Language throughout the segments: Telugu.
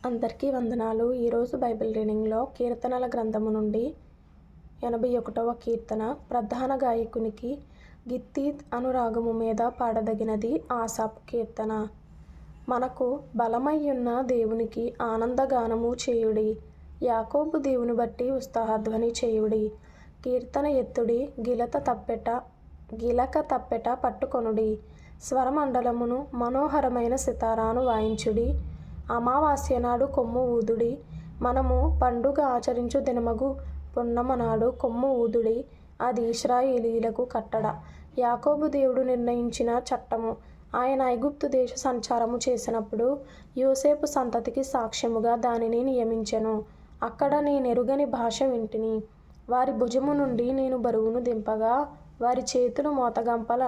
అందరికీ వందనాలు. ఈరోజు బైబిల్ రీడింగ్లో కీర్తనల గ్రంథము నుండి 81వ కీర్తన. ప్రధాన గాయకునికి గిత్తీత్ అనురాగము మీద పాడదగినది ఆసాపు కీర్తన. మనకు బలమయ్యున్న దేవునికి ఆనందగానము చేయుడి, యాకోబు దేవుని బట్టి ఉత్సాహధ్వని చేయుడి. కీర్తన ఎత్తుడి, గిలక తప్పెట పట్టుకొనుడి. స్వరమండలమును మనోహరమైన సితారాను వాయించుడి. అమావాస్య నాడు కొమ్ము ఊదుడి. మనము పండుగ ఆచరించు దినమగు పున్నమనాడు కొమ్ము ఊదుడి. అది ఇశ్రాయేలీయులకు కట్టడ, యాకోబు దేవుడు నిర్ణయించిన చట్టము. ఆయన ఐగుప్తు దేశ సంచారము చేసినప్పుడు యోసేపు సంతతికి సాక్ష్యముగా దానిని నియమించెను. అక్కడ నేనెరుగని భాష వింటిని. వారి భుజము నుండి నేను బరువును దింపగా వారి చేతులు మోతగంపల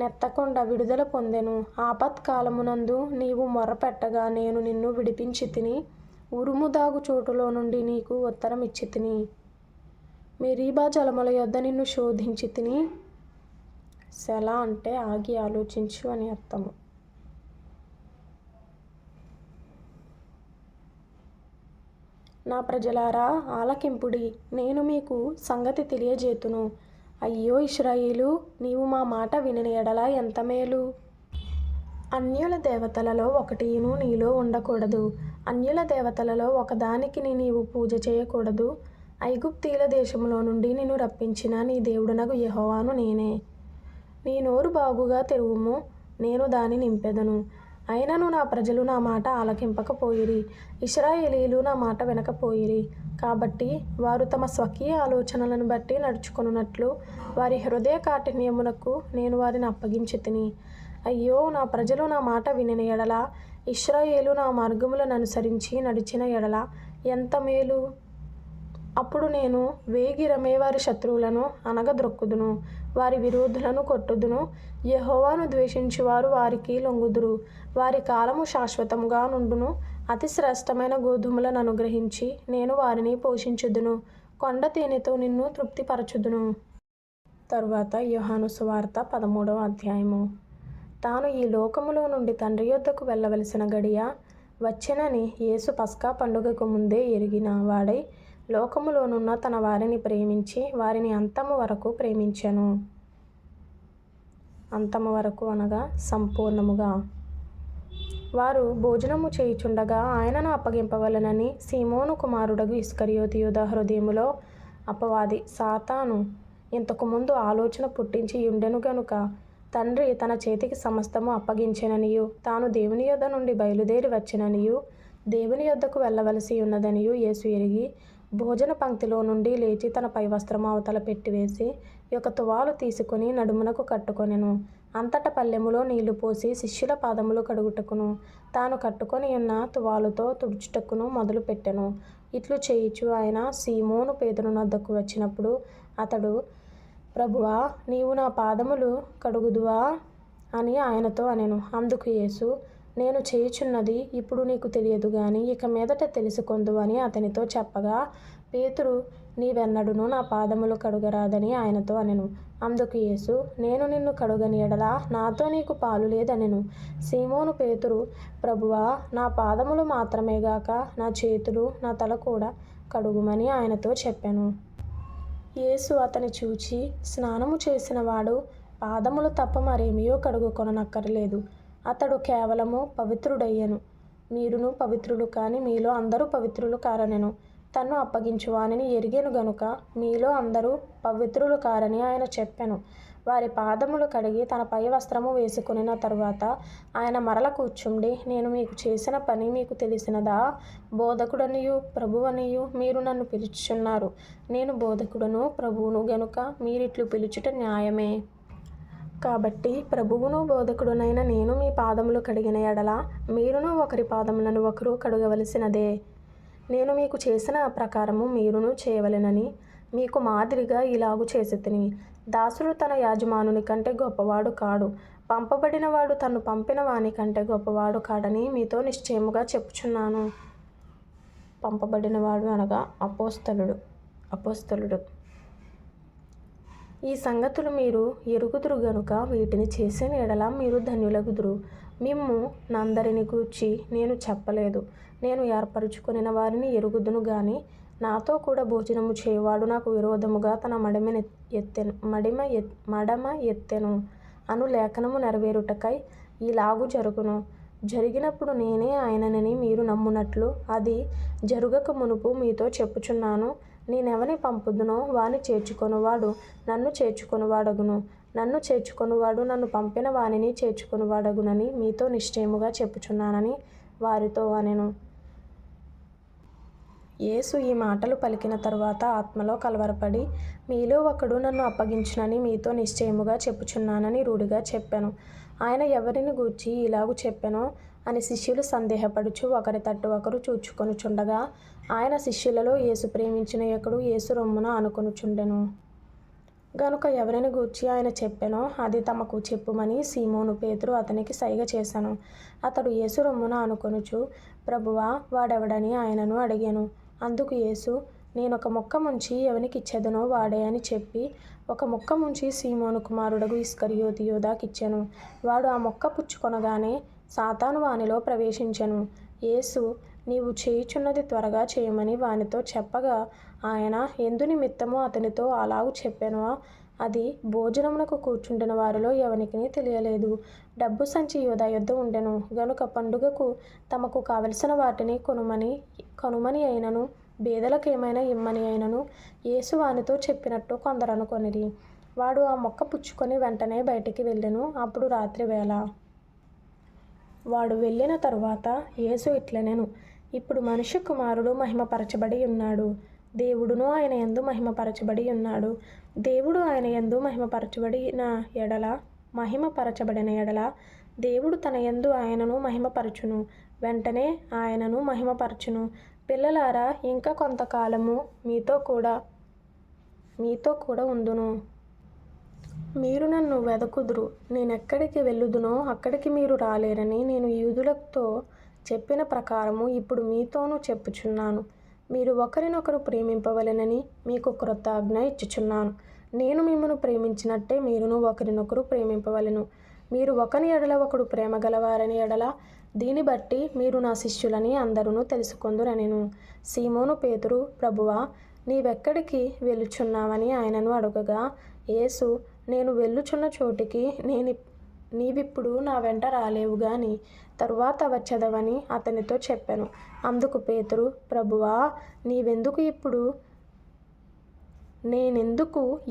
నెత్తకుండా విడుదల పొందెను. ఆపత్కాలమునందు నీవు మొర్రపెట్టగా నేను నిన్ను విడిపించితిని. ఉరుము దాగు చోటులో నుండి నీకు ఉత్తరం ఇచ్చితిని. మెరీబా జలముల యొద్ద నిన్ను శోధించితిని. సెలా అంటే ఆగి ఆలోచించు అని అర్థము. నా ప్రజలారా ఆలకింపుడి, నేను మీకు సంగతి తెలియజేతును. అయ్యో ఇశ్రాయేలు, నీవు మా మాట వినిన ఎడల ఎంత మేలు. అన్యుల దేవతలలో ఒకటియును నీలో ఉండకూడదు. అన్యుల దేవతలలో ఒకదానికి నీవు పూజ చేయకూడదు. ఐగుప్తీయుల దేశములో నుండి నిన్ను రప్పించిన నీ దేవుడనగు యెహోవాను నేనే. నీ నోరు బాగుగా తెరువుము, నేను దాని నింపెదను. అయినను నా ప్రజలు నా మాట ఆలకింపకపోయిరి, ఇశ్రాయేలీయులు నా మాట వినకపోయిరి. కాబట్టి వారు తమ స్వకీయ ఆలోచనలను బట్టి నడుచుకొనున్నట్లు వారి హృదయ కాఠిన్యమునకు నేను వారిని అప్పగించితిని. అయ్యో, నా ప్రజలు నా మాట వినిన ఎడల, ఇశ్రాయేలు నా మార్గములను అనుసరించి నడిచిన ఎడల ఎంత మేలు. అప్పుడు నేను వేగిరమే వారి శత్రువులను అనగద్రొక్కుదును, వారి విరోధులను కొట్టుదును. యెహోవాను ద్వేషించువారు వారికి లొంగుదురు. వారి కాలము శాశ్వతముగా నుండును. అతి శ్రేష్టమైన గోధుమలను అనుగ్రహించి నేను వారిని పోషించుదును. కొండ తేనెతో నిన్ను తృప్తిపరచుదును. తరువాత యోహాను సువార్త 13వ అధ్యాయము. తాను ఈ లోకములో నుండి తండ్రి యొద్దకు వెళ్ళవలసిన గడియ వచ్చెనని యేసు పస్కా పండుగకు ముందే ఎరిగిన వాడై లోకములోనున్న తన వారిని ప్రేమించి వారిని అంతము వరకు ప్రేమించెను. అంతము వరకు అనగా సంపూర్ణముగా. వారు భోజనము చేయుచుండగా ఆయనను అప్పగింపవలెనని సీమోను కుమారుడగు ఇస్కరియోతు యూదా హృదయములో అపవాది సాతాను ఇంతకు ముందు ఆలోచన పుట్టించి ఉండెను గనుక తండ్రి తన చేతికి సమస్తము అప్పగించెననియు తాను దేవుని యొద్ద నుండి బయలుదేరి వచ్చిననియు దేవుని యొద్దకు వెళ్ళవలసి ఉన్నదనియు యేసు ఎరిగి భోజన పంక్తిలో నుండి లేచి తన పై వస్త్రము అవతల పెట్టివేసి ఒక తువాలు తీసుకుని నడుమునకు కట్టుకొనెను. అంతట పల్లెములో నీళ్లు పోసి శిష్యుల పాదములు కడుగుటకును తాను కట్టుకొని ఉన్న తువాలుతో తుడుచుటకును మొదలుపెట్టెను. ఇట్లు చేయుచు ఆయన సీమోను పేతురు వద్దకు వచ్చినప్పుడు అతడు, ప్రభువా, నీవు నా పాదములు కడుగుదువా అని ఆయనతో అనెను. అందుకు యేసు, నేను చేయుచున్నది ఇప్పుడు నీకు తెలియదు గాని ఇక మీదట తెలుసుకొందువు అని అతనితో చెప్పగా, పేతురు, నీవెన్నడును నా పాదములు కడుగరాదని ఆయనతో అనెను. అందుకు యేసు, నేను నిన్ను కడుగని ఎడల నాతో నీకు పాలు లేదనెను. సీమోను పేతురు, ప్రభువా, నా పాదములు మాత్రమేగాక నా చేతులు నా తల కూడా కడుగుమని ఆయనతో చెప్పెను. యేసు అతని చూచి, స్నానము చేసిన వాడు పాదములు తప్ప మరేమియో కడుగుకొననక్కరలేదు. అతడు కేవలము పవిత్రుడయ్యెను. మీరును పవిత్రులు కాని మీలో అందరూ పవిత్రులు కారనెను. తన్ను అప్పగించువానిని ఎరిగెను గనుక మీలో అందరూ పవిత్రులు కారని ఆయన చెప్పెను. వారి పాదములు కడిగి తన పై వస్త్రము వేసుకొనిన తరువాత ఆయన మరల కూర్చుండి, నేను మీకు చేసిన పని మీకు తెలిసినదా? బోధకుడనియు ప్రభువనియు మీరు నన్ను పిలుచుచున్నారు. నేను బోధకుడను ప్రభువును గనుక మీరిట్లు పిలుచుట న్యాయమే. కాబట్టి ప్రభువును బోధకుడునైన నేను మీ పాదములు కడిగిన ఎడల మీరును ఒకరి పాదములను ఒకరు కడుగవలసినదే. నేను మీకు చేసిన ప్రకారము మీరును చేయవలెనని మీకు మాదిరిగా ఇలాగు చేసితిని. దాసుడు తన యజమానుని కంటే గొప్పవాడు కాడు, పంపబడినవాడు తన్ను పంపిన వాని కంటే గొప్పవాడు కాడని మీతో నిశ్చయముగా చెప్పుచున్నాను. పంపబడినవాడు అనగా అపోస్తలుడు. ఈ సంగతులు మీరు ఎరుగుదురు గనుక వీటిని చేసిన ఎడల మీరు ధన్యులగుదురు. మిమ్ము నందరిని గూర్చి నేను చెప్పలేదు. నేను ఏర్పరచుకొనిన వారిని ఎరుగుదును గాని నాతో కూడా భోజనము చేయువాడు నాకు విరోధముగా తన మడమ ఎత్తెను అను లేఖనము నెరవేరుటకై ఇలాగు జరుగును. జరిగినప్పుడు నేనే ఆయననని మీరు నమ్మునట్లు అది జరుగక మునుపు మీతో చెప్పుచున్నాను. నేనెవని పంపుదునో వాని చేర్చుకొనువాడు నన్ను చేర్చుకొనువాడగును. నన్ను చేర్చుకొనువాడు నన్ను పంపిన వానిని చేర్చుకొనువాడగునని మీతో నిశ్చయముగా చెప్పుచున్నానని వారితో అనెను. యేసు ఈ మాటలు పలికిన తరువాత ఆత్మలో కలవరపడి, మీలో ఒకడు నన్ను అప్పగించునని మీతో నిశ్చయముగా చెప్పుచున్నానని రూఢిగా చెప్పెను. ఆయన ఎవరిని గూర్చి ఇలాగు చెప్పెనో అని శిష్యులు సందేహపడుచు ఒకరి తట్టు ఒకరు చూచుకొనుచుండగా, ఆయన శిష్యులలో యేసు ప్రేమించిన ఒకడు యేసు రొమ్మున ఆనుకొనుచుండెను. గనుక ఎవరిని గూర్చి ఆయన చెప్పెనో అది తమకు చెప్పుమని సీమోను పేతురు అతనికి సైగ చేసెను. అతడు యేసు రొమ్మున ఆనుకొనుచు, ప్రభువా, వాడెవడని ఆయనను అడిగెను. అందుకు యేసు, నేనొక ముక్క ముంచి ఎవనికిచ్చెదనో వాడే అని చెప్పి ఒక ముక్క ముంచి సీమోను కుమారుడగు ఇస్కరియోతు యూదాకిచ్చెను. వాడు ఆ ముక్క పుచ్చుకొనగానే సాతాను వానిలో ప్రవేశించెను. యేసు, నీవు చేయుచున్నది త్వరగా చేయమని వానితో చెప్పగా, ఆయన ఎందు నిమిత్తము అతనితో అలాగు చెప్పెనో అది భోజనమునకు కూర్చుండిన వారిలో ఎవనికిని తెలియలేదు. డబ్బు సంచి యూదా యొద్ద ఉండెను గనుక పండుగకు తమకు కావలసిన వాటిని కొనుమని అయినను బేదలకేమైనా ఇమ్మని అయినను యేసు వానితో చెప్పినట్టు కొందరు అనుకొనిరి. వాడు ఆ మొక్క పుచ్చుకొని వెంటనే బయటికి వెళ్ళెను. అప్పుడు రాత్రి వేళ. వాడు వెళ్ళిన తరువాత యేసు ఇట్లనెను, ఇప్పుడు మనుష్య కుమారుడు మహిమపరచబడి ఉన్నాడు. దేవుడును ఆయన యందు మహిమపరచబడి ఉన్నాడు. దేవుడు ఆయన యందు మహిమపరచబడిన ఎడల దేవుడు తన యందు ఆయనను మహిమపరచును. వెంటనే ఆయనను మహిమపరచును. పిల్లలారా, ఇంకా కొంతకాలము మీతో కూడా ఉందును. మీరు నన్ను వెదకుదురు. నేనెక్కడికి వెళ్ళుదునో అక్కడికి మీరు రాలేరని నేను యూదులతో చెప్పిన ప్రకారము ఇప్పుడు మీతోనూ చెప్పుచున్నాను. మీరు ఒకరినొకరు ప్రేమింపవలెనని మీకు క్రొత్త ఆజ్ఞ ఇచ్చుచున్నాను. నేను మిమ్మును ప్రేమించినట్టే మీరును ఒకరినొకరు ప్రేమింపవలెను. మీరు ఒకని ఎడల ఒకడు ప్రేమ గలవారని ఎడల దీని బట్టి మీరు నా శిష్యులని అందరూ తెలుసుకొందురనెను. సీమోను పేతురు, ప్రభువా, నీవెక్కడికి వెళ్ళుచున్నావని ఆయనను అడుగగా, యేసు, నేను వెళ్ళుచున్న చోటికి నీవిప్పుడు నా వెంట రాలేవు గాని తరువాత వచ్చెదవని అతనితో చెప్పెను. అందుకు పేతురు, ప్రభువా, నేనెందుకు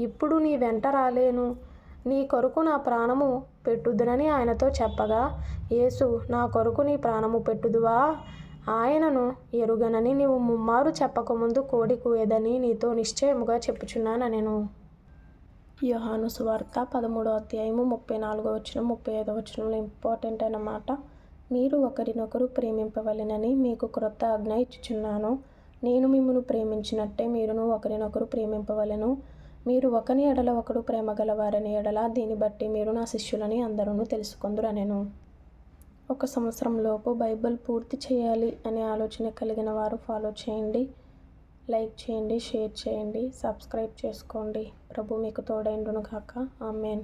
ఇప్పుడు నీ వెంట రాలేను? నీ కొరకు నా ప్రాణము పెట్టుదునని ఆయనతో చెప్పగా, యేసు, నా కొరకు నీ ప్రాణము పెట్టుదువా? ఆయనను ఎరుగనని నీవు ముమ్మారు చెప్పకముందు కోడి కూయదని నీతో నిశ్చయముగా చెప్పుచున్నానెను. యోహాను సువార్త 13వ అధ్యాయము 34 35 ఇంపార్టెంట్ అన్నమాట. మీరు ఒకరినొకరు ప్రేమింపవలెనని మీకు క్రొత్త ఆజ్ఞ ఇచ్చుచున్నాను. నేను మిమ్మును ప్రేమించినట్టే మీరును ఒకరినొకరు ప్రేమింపవలెను. మీరు ఒకని ఎడల ఒకడు ప్రేమ గలవారని ఎడల దీన్ని బట్టి మీరు నా శిష్యులని అందరూ తెలుసుకొందురనెను. 1 సంవత్సరంలోపు బైబిల్ పూర్తి చేయాలి అనే ఆలోచన కలిగిన వారు ఫాలో చేయండి, లైక్ చేయండి, షేర్ చేయండి, సబ్స్క్రైబ్ చేసుకోండి. ప్రభు మీకు తోడైండును గాక. ఆమేన్.